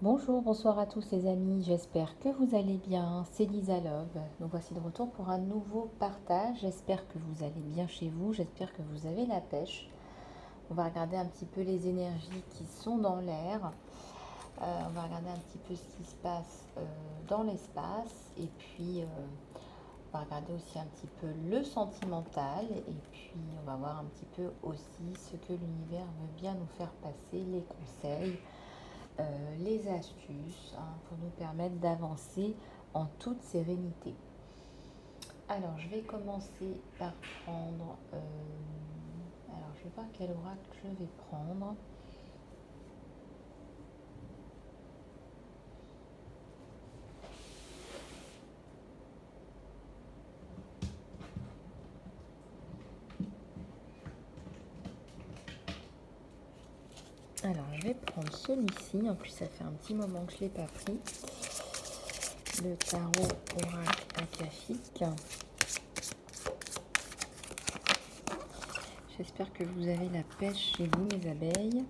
Bonjour, bonsoir à tous les amis, j'espère que vous allez bien, c'est Lisa Love. Nous voici de retour pour un nouveau partage, j'espère que vous allez bien chez vous, j'espère que vous avez la pêche. On va regarder un petit peu les énergies qui sont dans l'air, on va regarder un petit peu ce qui se passe dans l'espace et puis on va regarder aussi un petit peu le sentimental et puis on va voir un petit peu aussi ce que l'univers veut bien nous faire passer, les conseils. Les astuces pour nous permettre d'avancer en toute sérénité. Alors, je vais commencer par prendre... alors, je vais voir quel oracle je vais prendre. Alors, je vais prendre celui-ci. En plus, ça fait un petit moment que je ne l'ai pas pris. Le tarot oracle akashique. J'espère que vous avez la pêche chez vous, mes abeilles.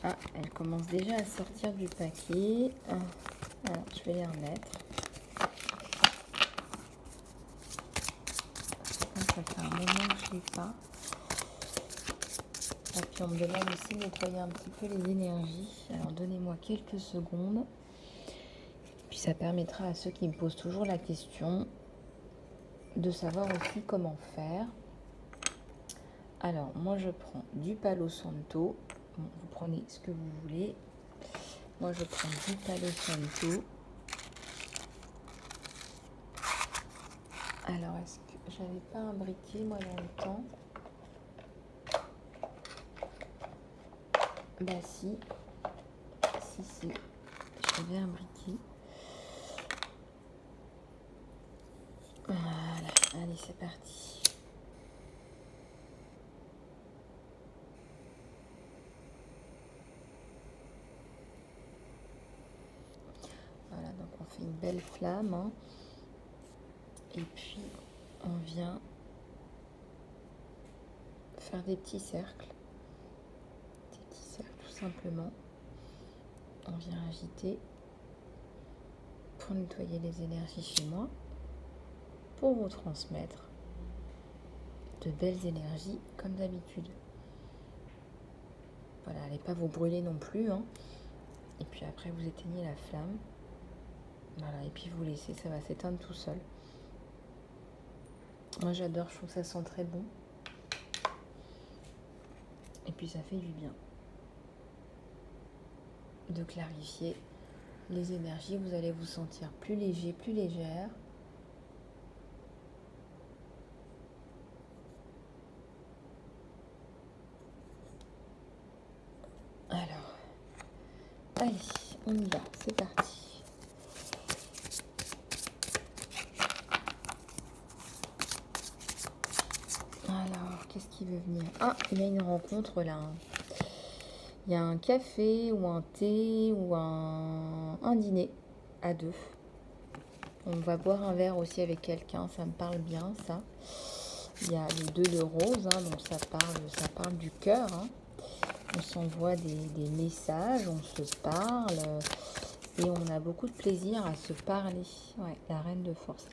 Ah, elle commence déjà à sortir du paquet. Alors, je vais les remettre. Ça fait un moment que je ne l'ai pas. Et puis on me demande aussi de nettoyer un petit peu les énergies. Alors donnez-moi quelques secondes. Puis ça permettra à ceux qui me posent toujours la question de savoir aussi comment faire. Alors moi je prends du Palo Santo. Bon, vous prenez ce que vous voulez. Moi je prends du Palo Santo. Alors est-ce que j'avais pas un briquet moi dans le temps? Bah si, j'avais un briquet. Voilà, allez c'est parti. Voilà, donc on fait une belle flamme. Hein. Et puis on vient faire des petits cercles. Des petits cercles tout simplement. On vient agiter pour nettoyer les énergies chez moi. Pour vous transmettre de belles énergies comme d'habitude. Voilà, allez pas vous brûler non plus. Hein. Et puis après vous éteignez la flamme. Voilà, et puis vous laissez, ça va s'éteindre tout seul. Moi j'adore, je trouve que ça sent très bon. Et puis ça fait du bien de clarifier les énergies. Vous allez vous sentir plus léger, plus légère. Alors, allez, on y va, c'est parti. Alors, qu'est-ce qui veut venir? Ah, il y a une rencontre là. Il y a un café ou un thé ou un dîner à deux. On va boire un verre aussi avec quelqu'un, ça me parle bien ça. Il y a les deux de rose, hein, donc ça parle du cœur. Hein. On s'envoie des messages, on se parle et on a beaucoup de plaisir à se parler. Ouais, la reine de force.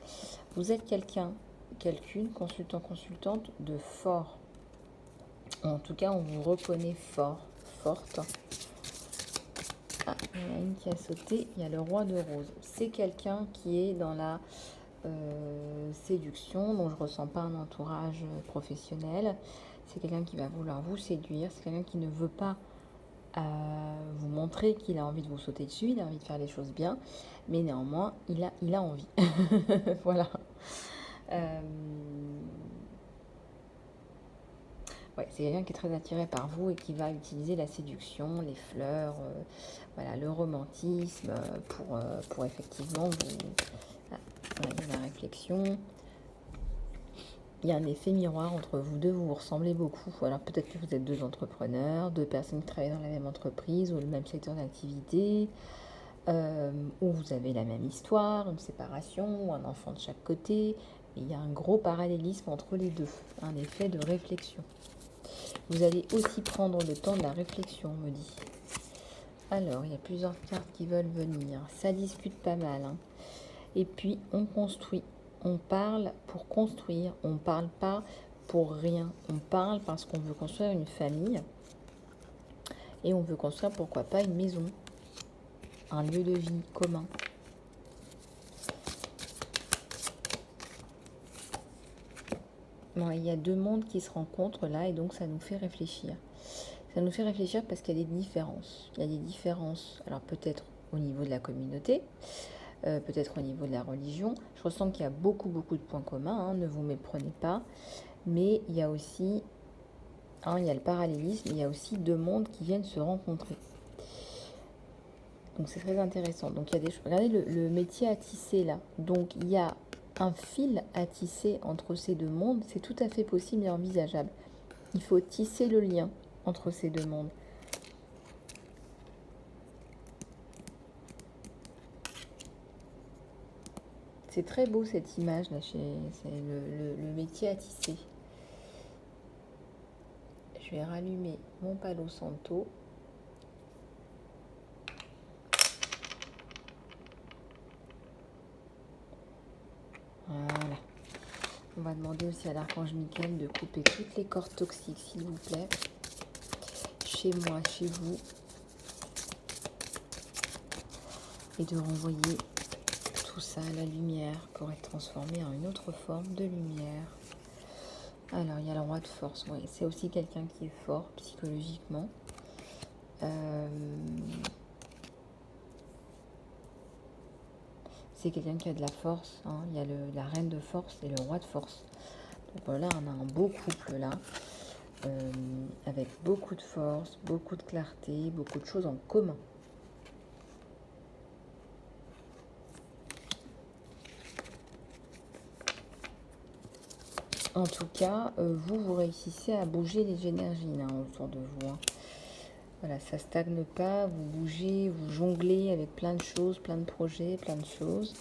Vous êtes quelqu'une, consultant, consultante de fort. En tout cas, on vous reconnaît fort, forte. Ah, il y en a une qui a sauté. Il y a le roi de rose. C'est quelqu'un qui est dans la séduction, dont je ne ressens pas un entourage professionnel. C'est quelqu'un qui va vouloir vous séduire. C'est quelqu'un qui ne veut pas vous montrer qu'il a envie de vous sauter dessus. Il a envie de faire les choses bien. Mais néanmoins, il a envie. Voilà. Ouais, c'est quelqu'un qui est très attiré par vous et qui va utiliser la séduction, les fleurs, voilà, le romantisme pour effectivement vous... Ah, voilà, il y a la réflexion. Il y a un effet miroir entre vous deux, vous vous ressemblez beaucoup. Alors peut-être que vous êtes deux entrepreneurs, deux personnes qui travaillent dans la même entreprise ou le même secteur d'activité, ou vous avez la même histoire, une séparation ou un enfant de chaque côté. Et il y a un gros parallélisme entre les deux, un effet de réflexion. Vous allez aussi prendre le temps de la réflexion, on me dit. Alors, il y a plusieurs cartes qui veulent venir. Ça discute pas mal. Hein. Et puis, on construit. On parle pour construire. On parle pas pour rien. On parle parce qu'on veut construire une famille. Et on veut construire, pourquoi pas, une maison. Un lieu de vie commun. Bon, il y a deux mondes qui se rencontrent là et donc ça nous fait réfléchir. Ça nous fait réfléchir parce qu'il y a des différences. Il y a des différences, alors peut-être au niveau de la communauté, peut-être au niveau de la religion. Je ressens qu'il y a beaucoup de points communs, hein, ne vous méprenez pas. Mais il y a aussi, il y a le parallélisme, il y a aussi deux mondes qui viennent se rencontrer. Donc c'est très intéressant. Donc il y a des choses. Regardez le métier à tisser là. Donc il y a un fil à tisser entre ces deux mondes. C'est tout à fait possible et envisageable. Il faut tisser le lien entre ces deux mondes. C'est très beau cette image là, c'est le métier à tisser. Je vais rallumer mon Palo Santo. Voilà. On va demander aussi à l'archange Michael de couper toutes les cordes toxiques, s'il vous plaît. Chez moi, chez vous. Et de renvoyer tout ça à la lumière pour être transformé en une autre forme de lumière. Alors, il y a le roi de force. Oui, c'est aussi quelqu'un qui est fort psychologiquement. C'est quelqu'un qui a de la force. Hein. Il y a la reine de force et le roi de force. Donc voilà, on a un beau couple là. Avec beaucoup de force, beaucoup de clarté, beaucoup de choses en commun. En tout cas, vous réussissez à bouger les énergies là, autour de vous. Hein. Voilà, ça stagne pas, vous bougez, vous jonglez avec plein de choses, plein de projets, plein de choses.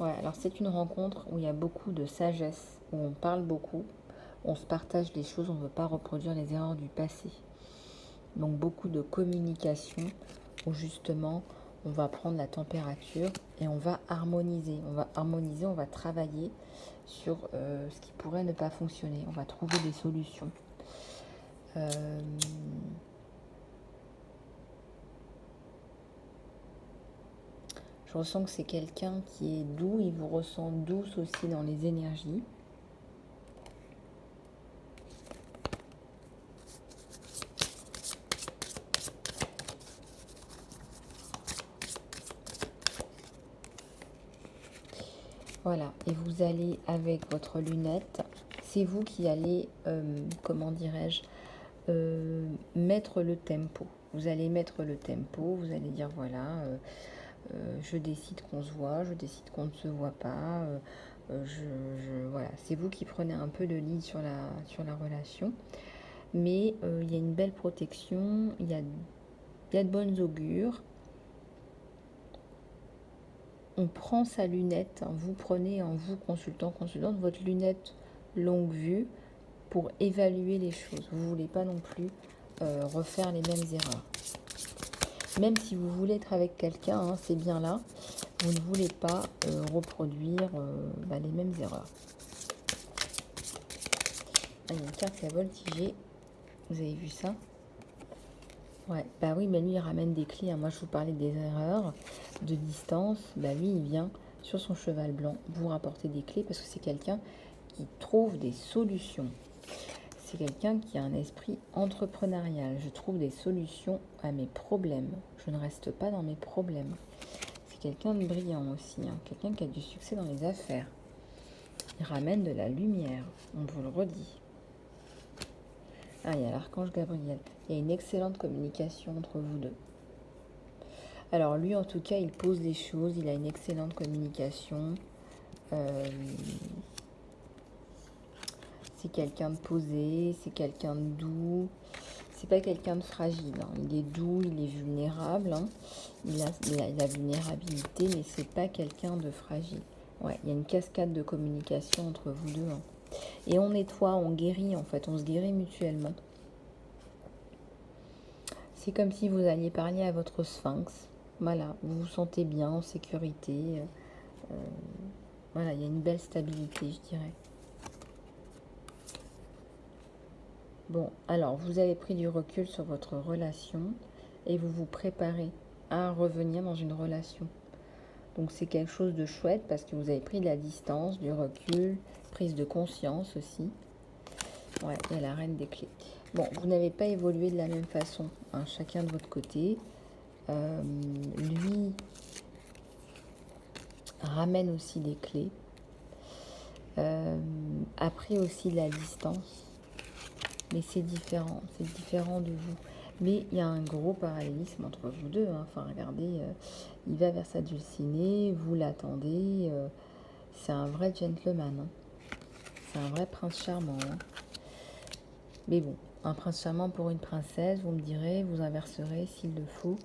Ouais, alors c'est une rencontre où il y a beaucoup de sagesse, où on parle beaucoup, on se partage des choses, on ne veut pas reproduire les erreurs du passé. Donc beaucoup de communication, où justement on va prendre la température et on va harmoniser. On va travailler sur ce qui pourrait ne pas fonctionner. On va trouver des solutions. Je ressens que c'est quelqu'un qui est doux, il vous ressent douce aussi dans les énergies. Voilà, et vous allez avec votre lunette, c'est vous qui allez, comment dirais-je, mettre le tempo. Vous allez mettre le tempo, vous allez dire voilà, je décide qu'on se voit, je décide qu'on ne se voit pas. Voilà, c'est vous qui prenez un peu de lead sur la relation. Mais il y a une belle protection, il y a de bonnes augures. On prend sa lunette, hein, vous prenez en vous, consultante, votre lunette longue vue pour évaluer les choses. Vous ne voulez pas non plus refaire les mêmes erreurs. Même si vous voulez être avec quelqu'un, hein, c'est bien là, vous ne voulez pas reproduire les mêmes erreurs. Ah, il y a une carte qui a voltigé. Vous avez vu ça? Ouais, bah oui, mais lui il ramène des clés. Hein. Moi je vous parlais des erreurs de distance. Bah lui il vient sur son cheval blanc vous rapporter des clés parce que c'est quelqu'un qui trouve des solutions. C'est quelqu'un qui a un esprit entrepreneurial. Je trouve des solutions à mes problèmes. Je ne reste pas dans mes problèmes. C'est quelqu'un de brillant aussi, hein. Quelqu'un qui a du succès dans les affaires. Il ramène de la lumière, on vous le redit. Ah, il y a l'archange Gabriel. Il y a une excellente communication entre vous deux. Alors lui, en tout cas, il pose des choses. Il a une excellente communication. C'est quelqu'un de posé, c'est quelqu'un de doux. C'est pas quelqu'un de fragile. Hein. Il est doux, il est vulnérable. Hein. Il a la vulnérabilité, mais c'est pas quelqu'un de fragile. Ouais, il y a une cascade de communication entre vous deux. Hein. Et on nettoie, on guérit en fait, on se guérit mutuellement. C'est comme si vous alliez parler à votre sphinx. Voilà, vous vous sentez bien, en sécurité. Voilà, il y a une belle stabilité, je dirais. Bon, alors, vous avez pris du recul sur votre relation et vous vous préparez à revenir dans une relation. Donc, c'est quelque chose de chouette parce que vous avez pris de la distance, du recul, prise de conscience aussi. Ouais, il y a la reine des clés. Bon, vous n'avez pas évolué de la même façon, hein, chacun de votre côté. Lui ramène aussi des clés. A pris aussi de la distance. Mais c'est différent de vous. Mais il y a un gros parallélisme entre vous deux. Hein. Enfin, regardez, il va vers sa dulcinée, vous l'attendez. C'est un vrai gentleman. Hein. C'est un vrai prince charmant. Hein. Mais bon, un prince charmant pour une princesse, vous me direz, vous inverserez s'il le faut.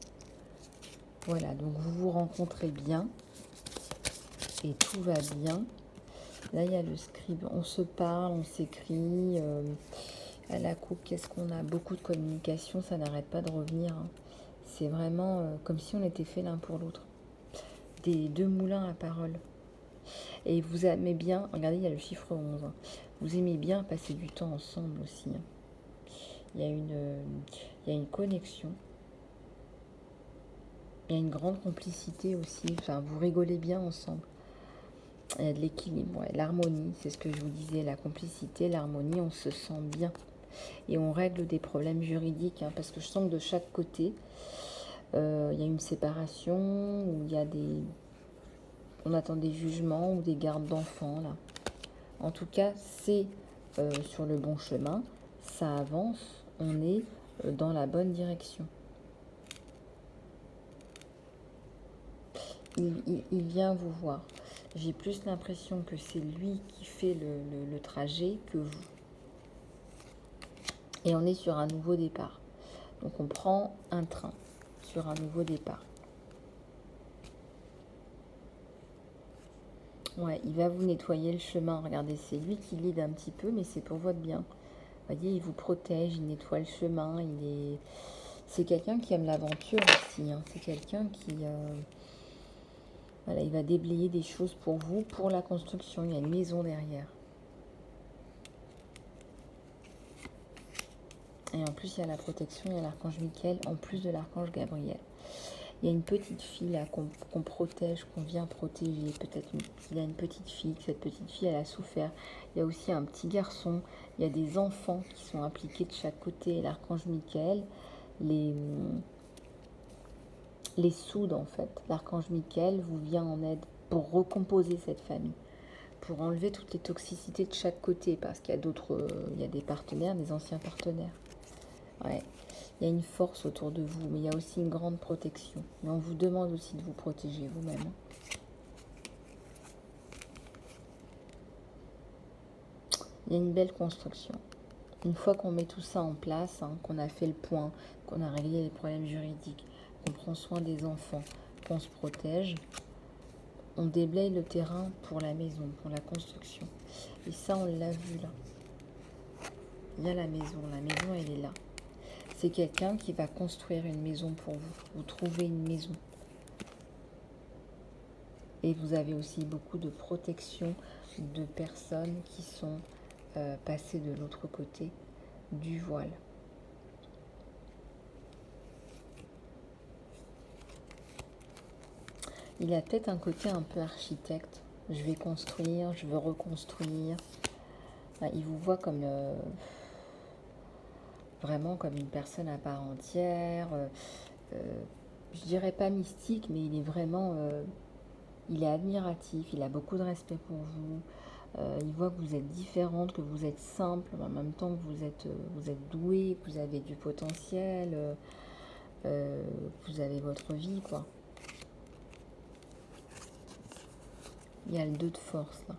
Voilà, donc vous vous rencontrez bien. Et tout va bien. Là, il y a le scribe. On se parle, on s'écrit. À la coupe, qu'est-ce qu'on a? Beaucoup de communication, ça n'arrête pas de revenir. Hein. C'est vraiment comme si on était fait l'un pour l'autre. Des deux moulins à parole. Et vous aimez bien, regardez, il y a le chiffre 11. Hein. Vous aimez bien passer du temps ensemble aussi. Hein. Il y a une connexion. Il y a une grande complicité aussi. Enfin, vous rigolez bien ensemble. Il y a de l'équilibre, ouais. L'harmonie, c'est ce que je vous disais. La complicité, l'harmonie, on se sent bien. Et on règle des problèmes juridiques, hein, parce que je sens que de chaque côté, il y a une séparation, ou il y a on attend des jugements ou des gardes d'enfants, là. En tout cas, c'est sur le bon chemin, ça avance, on est dans la bonne direction. Il vient vous voir. J'ai plus l'impression que c'est lui qui fait le trajet que vous. Et on est sur un nouveau départ. Donc on prend un train sur un nouveau départ. Ouais, il va vous nettoyer le chemin. Regardez, c'est lui qui lead un petit peu, mais c'est pour votre bien. Vous voyez, il vous protège, il nettoie le chemin. C'est quelqu'un qui aime l'aventure aussi. Hein. C'est quelqu'un qui... Voilà, il va déblayer des choses pour vous, pour la construction. Il y a une maison derrière. Et en plus, il y a la protection, il y a l'archange Michael, en plus de l'archange Gabriel. Il y a une petite fille là qu'on protège, qu'on vient protéger. Peut-être qu'il y a une petite fille, que cette petite fille, elle a souffert. Il y a aussi un petit garçon. Il y a des enfants qui sont impliqués de chaque côté. L'archange Michael les soude en fait. L'archange Michael vous vient en aide pour recomposer cette famille, pour enlever toutes les toxicités de chaque côté, parce qu'il y a d'autres, il y a des partenaires, des anciens partenaires. Ouais. Il y a une force autour de vous, mais il y a aussi une grande protection. Mais on vous demande aussi de vous protéger vous-même. Il y a une belle construction. Une fois qu'on met tout ça en place, hein, qu'on a fait le point, qu'on a réglé les problèmes juridiques, qu'on prend soin des enfants, qu'on se protège, on déblaye le terrain pour la maison, pour la construction. Et ça, on l'a vu là. Il y a la maison elle est là. C'est quelqu'un qui va construire une maison pour vous. Vous trouvez une maison. Et vous avez aussi beaucoup de protection de personnes qui sont passées de l'autre côté du voile. Il a peut-être un côté un peu architecte. Je vais construire, je veux reconstruire. Il vous voit comme vraiment comme une personne à part entière. Je dirais pas mystique, mais il est vraiment... il est admiratif, il a beaucoup de respect pour vous. Il voit que vous êtes différente, que vous êtes simple, mais en même temps que vous êtes doué, que vous avez du potentiel, que vous avez votre vie, quoi. Il y a le 2 de force, là.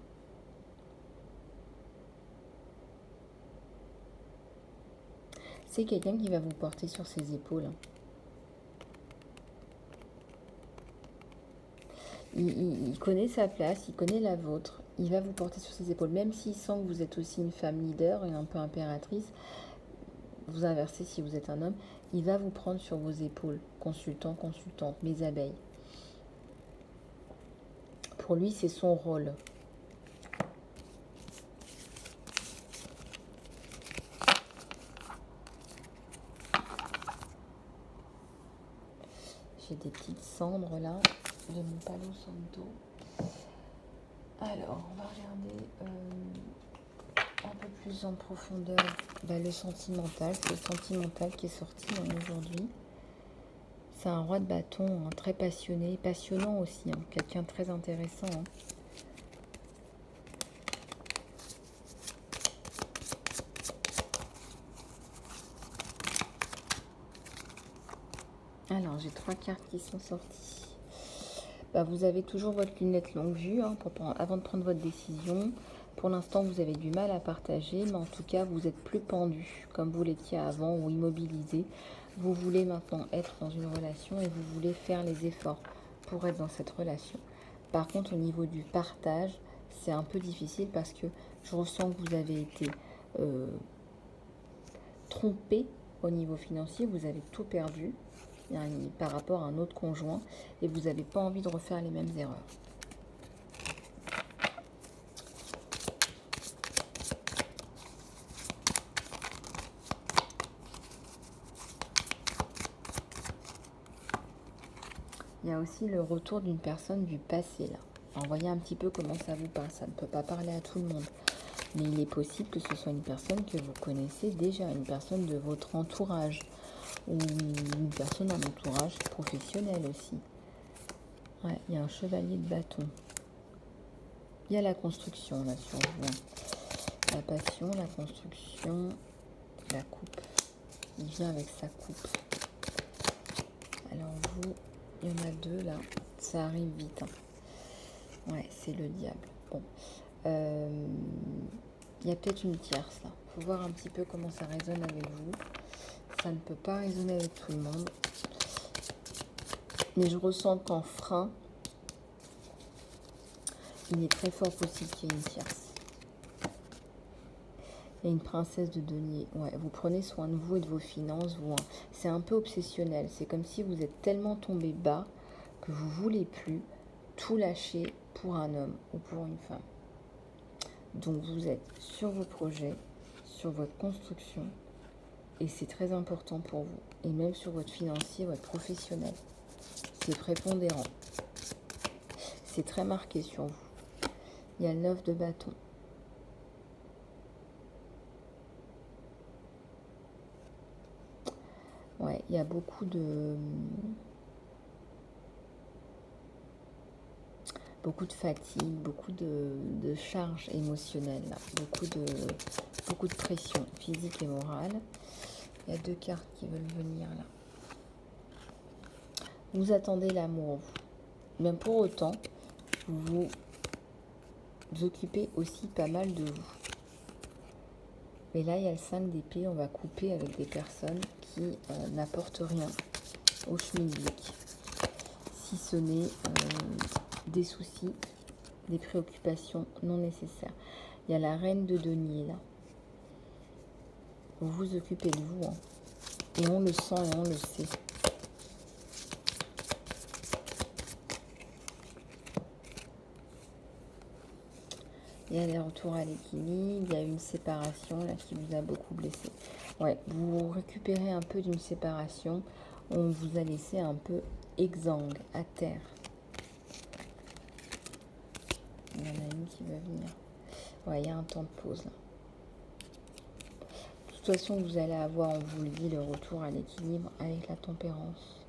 C'est quelqu'un qui va vous porter sur ses épaules. Il connaît sa place, il connaît la vôtre. il va vous porter sur ses épaules. Même s'il sent que vous êtes aussi une femme leader et un peu impératrice, vous inversez si vous êtes un homme, il va vous prendre sur vos épaules. Consultant, consultante, mes abeilles. Pour lui, c'est son rôle. J'ai des petites cendres là de mon Palo Santo. Alors, on va regarder un peu plus en profondeur le sentimental. C'est le sentimental qui est sorti aujourd'hui. C'est un roi de bâton, hein, très passionné, passionnant aussi, hein, quelqu'un de très intéressant. Hein. Alors, j'ai 3 cartes qui sont sorties. Vous avez toujours votre lunette longue vue hein, avant de prendre votre décision. Pour l'instant, vous avez du mal à partager, mais en tout cas, vous êtes plus pendu, comme vous l'étiez avant, ou immobilisé. Vous voulez maintenant être dans une relation et vous voulez faire les efforts pour être dans cette relation. Par contre, au niveau du partage, c'est un peu difficile parce que je ressens que vous avez été trompé au niveau financier, vous avez tout perdu par rapport à un autre conjoint et vous n'avez pas envie de refaire les mêmes erreurs. Il y a aussi le retour d'une personne du passé là. Alors, voyez un petit peu comment ça vous parle. Ça ne peut pas parler à tout le monde. Mais il est possible que ce soit une personne que vous connaissez déjà, une personne de votre entourage ou une personne d'un entourage professionnel aussi. Ouais, il y a un chevalier de bâton. Il y a la construction là sur vous. La passion, la construction, la coupe. Il vient avec sa coupe. Alors vous, il y en a 2 là. Ça arrive vite. Hein. Ouais, c'est le diable. Bon. Il y a peut-être une tierce là. Il faut voir un petit peu comment ça résonne avec vous. Ça ne peut pas résonner avec tout le monde. Mais je ressens qu'en frein, il est très fort possible qu'il y ait une tierce. Il y a une princesse de denier. Ouais, vous prenez soin de vous et de vos finances. C'est un peu obsessionnel. C'est comme si vous êtes tellement tombé bas que vous ne voulez plus tout lâcher pour un homme ou pour une femme. Donc vous êtes sur vos projets, sur votre construction. Et c'est très important pour vous. Et même sur votre financier, votre professionnel. C'est prépondérant. C'est très marqué sur vous. Il y a le 9 de bâton. Ouais, il y a beaucoup de fatigue, beaucoup de charge émotionnelle, là. Beaucoup de pression physique et morale. Il y a 2 cartes qui veulent venir là. Vous attendez l'amour, vous. Même pour autant, vous vous occupez aussi pas mal de vous. Et là, il y a le 5 d'épée. On va couper avec des personnes qui n'apportent rien au schmilblick. Si ce n'est des soucis, des préoccupations non nécessaires. Il y a la reine de denier là. Vous vous occupez de vous. Hein. Et on le sent et on le sait. Il y a des retours à l'équilibre, il y a une séparation là qui vous a beaucoup blessé. Ouais, vous récupérez un peu d'une séparation, on vous a laissé un peu exsangue, à terre. Il y en a une qui va venir. Ouais, il y a un temps de pause là. De toute façon, vous allez avoir, on vous le dit, le retour à l'équilibre avec la tempérance.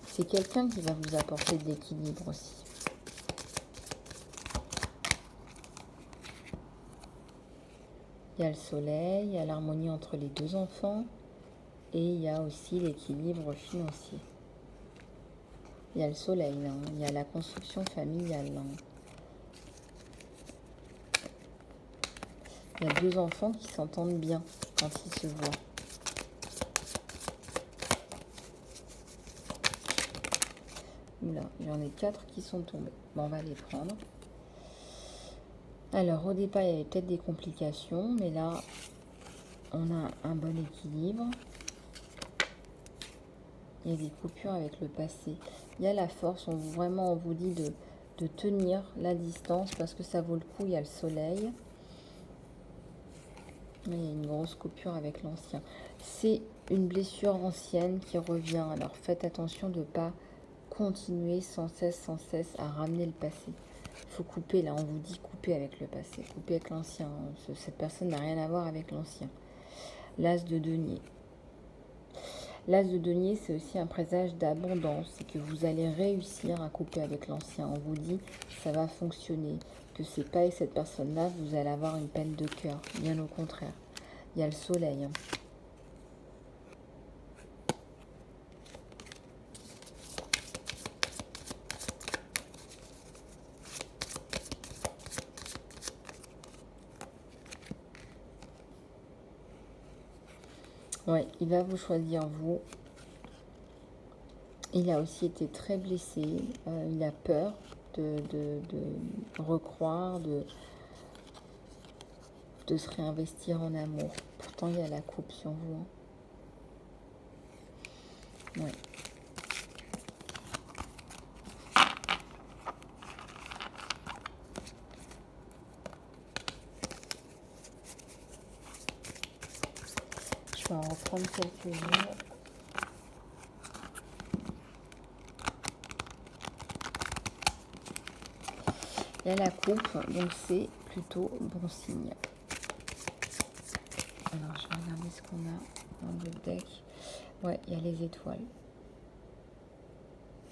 C'est quelqu'un qui va vous apporter de l'équilibre aussi. Il y a le soleil, il y a l'harmonie entre les 2 enfants et il y a aussi l'équilibre financier. Il y a le soleil, hein, il y a la construction familiale. Hein. Il y a 2 enfants qui s'entendent bien quand ils se voient. Oula, j'en ai 4 qui sont tombés. Bon, on va les prendre. Alors, au départ, il y avait peut-être des complications, mais là, on a un bon équilibre. Il y a des coupures avec le passé. Il y a la force, vraiment, on vous dit de tenir la distance parce que ça vaut le coup. Il y a le soleil. Il y a une grosse coupure avec l'ancien. C'est une blessure ancienne qui revient. Alors, faites attention de ne pas continuer sans cesse à ramener le passé. Il faut couper, là, on vous dit couper avec le passé, couper avec l'ancien. Cette personne n'a rien à voir avec l'ancien. L'as de denier. L'as de denier, c'est aussi un présage d'abondance. C'est que vous allez réussir à couper avec l'ancien. On vous dit ça va fonctionner. Que c'est pas avec cette personne-là, vous allez avoir une peine de cœur. Bien au contraire. Il y a le soleil. Hein. Ouais, il va vous choisir, vous. Il a aussi été très blessé. Il a peur de recroire, de se réinvestir en amour. Pourtant, il y a la coupe sur vous. Hein. Ouais. Je vais en reprendre quelques-unes. Il y a la coupe, donc c'est plutôt bon signe. Alors, je vais regarder ce qu'on a dans le deck. Ouais, il y a les étoiles.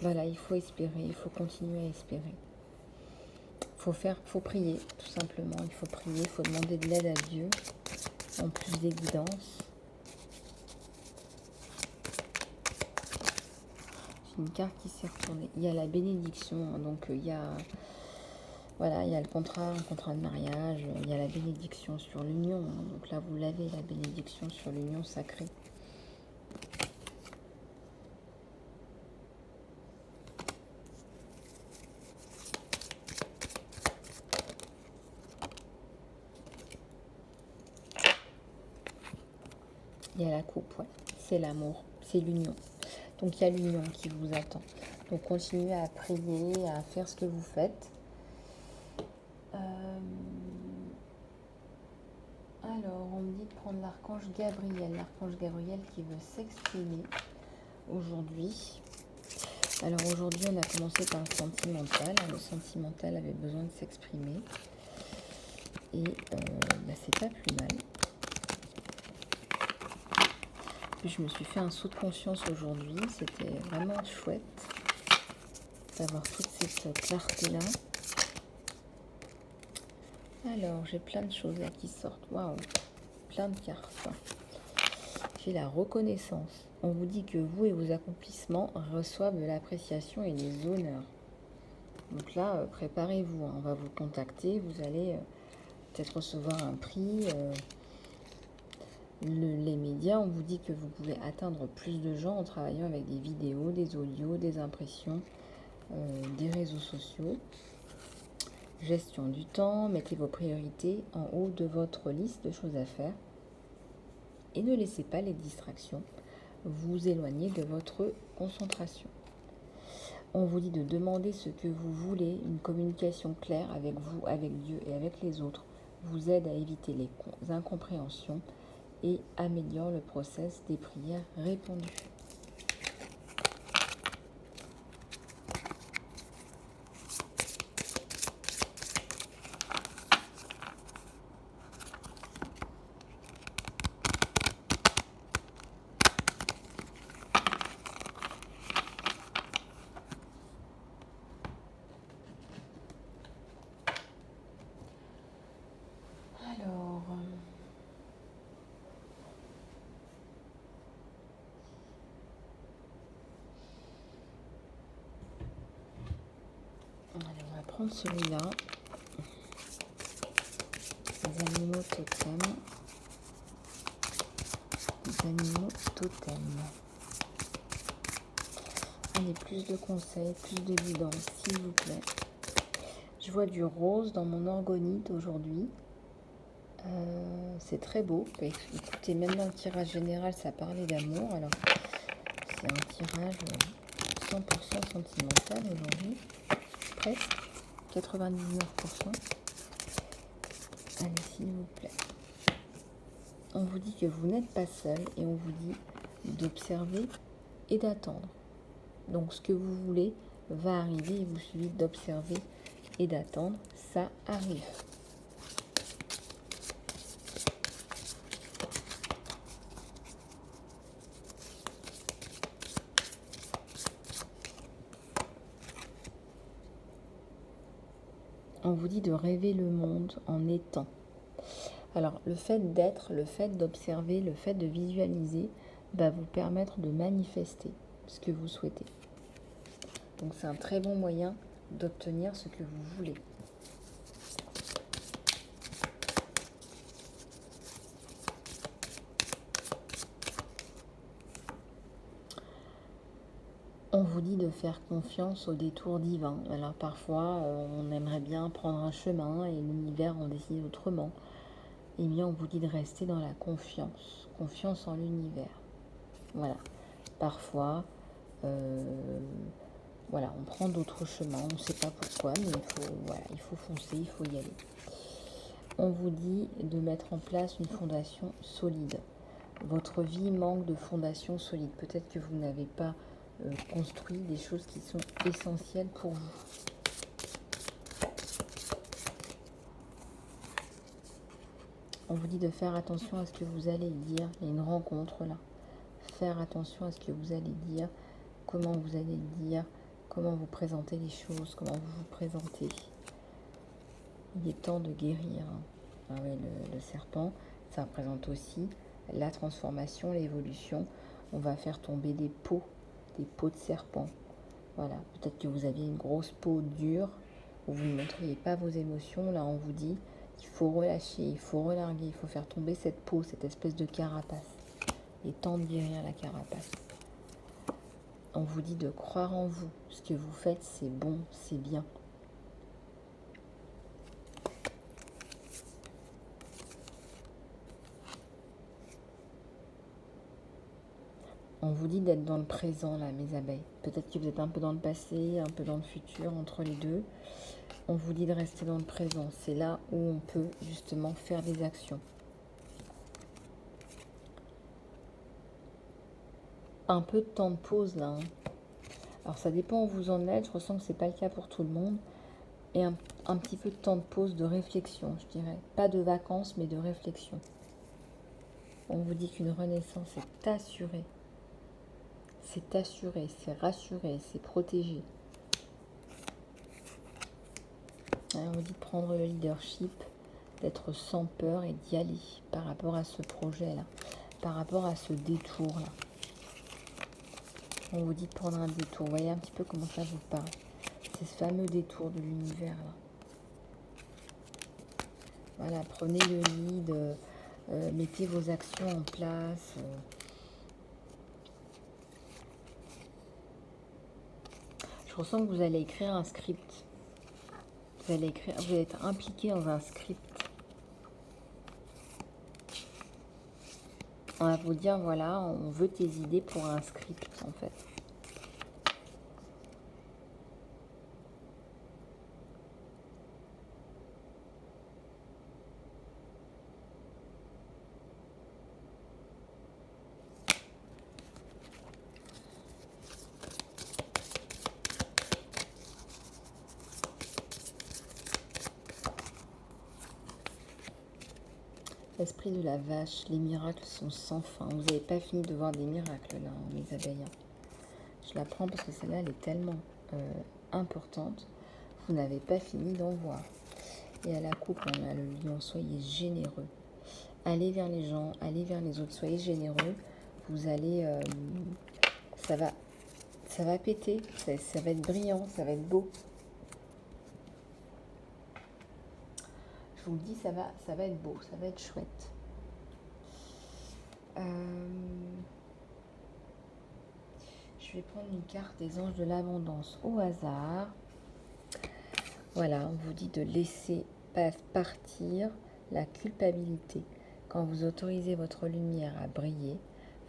Voilà, il faut espérer, il faut continuer à espérer. Faut prier, tout simplement. Il faut prier, il faut demander de l'aide à Dieu, en plus des guidances. C'est une carte qui s'est retournée. Il y a la bénédiction, hein, donc il y a... Voilà, il y a le contrat, un contrat de mariage, il y a la bénédiction sur l'union. Hein, donc là, vous l'avez, la bénédiction sur l'union sacrée. Il y a la coupe, ouais. C'est l'amour, c'est l'union. Donc il y a l'union qui vous attend. Donc continuez à prier, à faire ce que vous faites. Alors, on me dit de prendre l'archange Gabriel qui veut s'exprimer aujourd'hui. Alors aujourd'hui, on a commencé par le sentimental. Le sentimental avait besoin de s'exprimer. Et c'est pas plus mal. Puis je me suis fait un saut de conscience aujourd'hui. C'était vraiment chouette d'avoir toute cette clarté-là. Alors, j'ai plein de choses là qui sortent. Waouh, plein de cartes. J'ai la reconnaissance. On vous dit que vous et vos accomplissements reçoivent de l'appréciation et des honneurs. Donc là, préparez-vous. Hein. On va vous contacter. Vous allez peut-être recevoir un prix. Les médias, on vous dit que vous pouvez atteindre plus de gens en travaillant avec des vidéos, des audios, des impressions, des réseaux sociaux. Gestion du temps, mettez vos priorités en haut de votre liste de choses à faire et ne laissez pas les distractions vous éloigner de votre concentration. On vous dit de demander ce que vous voulez, une communication claire avec vous, avec Dieu et avec les autres vous aide à éviter les incompréhensions et améliore le process des prières répondues. Prendre celui-là, les animaux totems, les animaux totems. Allez, plus de conseils, plus de guidance, s'il vous plaît. Je vois du rose dans mon orgonite aujourd'hui. C'est très beau. Écoutez, même dans le tirage général, ça parlait d'amour. Alors, c'est un tirage 100% sentimental aujourd'hui. Presque. 99%. Allez, s'il vous plaît. On vous dit que vous n'êtes pas seul et on vous dit d'observer et d'attendre. Donc, ce que vous voulez va arriver. Il vous suffit d'observer et d'attendre. Ça arrive. On vous dit de rêver le monde en étant. Alors, le fait d'être, le fait d'observer, le fait de visualiser va vous permettre de manifester ce que vous souhaitez. Donc, c'est un très bon moyen d'obtenir ce que vous voulez. On vous dit de faire confiance au détour divin. Alors parfois, on aimerait bien prendre un chemin et l'univers en décide autrement. Eh bien, on vous dit de rester dans la confiance. Confiance en l'univers. Voilà. Parfois, voilà, on prend d'autres chemins. On ne sait pas pourquoi, mais il faut foncer, il faut y aller. On vous dit de mettre en place une fondation solide. Votre vie manque de fondation solide. Peut-être que vous n'avez pas construit des choses qui sont essentielles pour vous. On vous dit de faire attention à ce que vous allez dire. Il y a une rencontre là. Faire attention à ce que vous allez dire, comment vous allez le dire, comment vous présentez les choses, comment vous vous présentez. Il est temps de guérir. Ah ouais, le serpent, ça représente aussi la transformation, l'évolution. On va faire tomber des peaux de serpent. Voilà, peut-être que vous aviez une grosse peau dure, où vous ne montriez pas vos émotions. Là, on vous dit qu'il faut relâcher, il faut relarguer, il faut faire tomber cette peau, cette espèce de carapace. Il est temps de guérir la carapace. On vous dit de croire en vous. Ce que vous faites, c'est bon, c'est bien. On vous dit d'être dans le présent, là, mes abeilles. Peut-être que vous êtes un peu dans le passé, un peu dans le futur, entre les deux. On vous dit de rester dans le présent. C'est là où on peut, justement, faire des actions. Un peu de temps de pause, là. Alors, ça dépend où vous en êtes. Je ressens que ce n'est pas le cas pour tout le monde. Et un petit peu de temps de pause, de réflexion, je dirais. Pas de vacances, mais de réflexion. On vous dit qu'une renaissance est assurée. C'est assuré, c'est rassuré, c'est protégé. On vous dit de prendre le leadership, d'être sans peur et d'y aller par rapport à ce projet-là, par rapport à ce détour-là. On vous dit de prendre un détour. Vous voyez un petit peu comment ça vous parle. C'est ce fameux détour de l'univers-là. Voilà, prenez le lead, mettez vos actions en place. Je ressens que vous allez écrire un script. Vous allez être impliqué dans un script. On va vous dire, voilà, on veut tes idées pour un script, en fait. L'esprit de la vache, les miracles sont sans fin. Vous n'avez pas fini de voir des miracles là, mes abeilles. Je la prends parce que celle-là, elle est tellement importante. Vous n'avez pas fini d'en voir. Et à la coupe, on a le lion. Soyez généreux. Allez vers les gens, allez vers les autres. Soyez généreux. Vous allez... ça va péter. Ça va être brillant, ça va être beau. Je vous le dis, ça va être beau, ça va être chouette. Je je vais prendre une carte des anges de l'abondance au hasard. Voilà, on vous dit de laisser partir la culpabilité. Quand vous autorisez votre lumière à briller,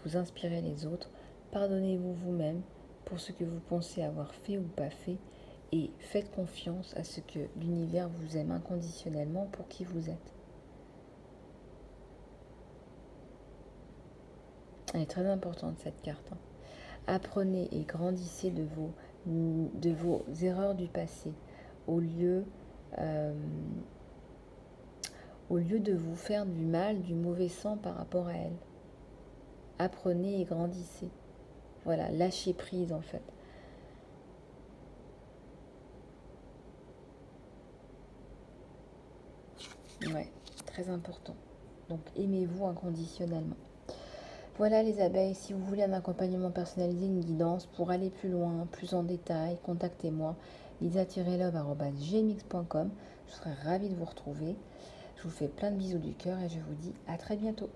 vous inspirez les autres, pardonnez-vous vous-même pour ce que vous pensez avoir fait ou pas fait et faites confiance à ce que l'univers vous aime inconditionnellement pour qui vous êtes. Elle est très importante cette carte. Apprenez et grandissez de vos erreurs du passé au lieu de vous faire du mal, du mauvais sang par rapport à elles. Apprenez et grandissez. Voilà, lâchez prise en fait. Ouais, très important. Donc aimez-vous inconditionnellement. Voilà les abeilles, si vous voulez un accompagnement personnalisé, une guidance pour aller plus loin, plus en détail, contactez-moi lisa-love@gmx.com. Je serai ravie de vous retrouver. Je vous fais plein de bisous du cœur et je vous dis à très bientôt.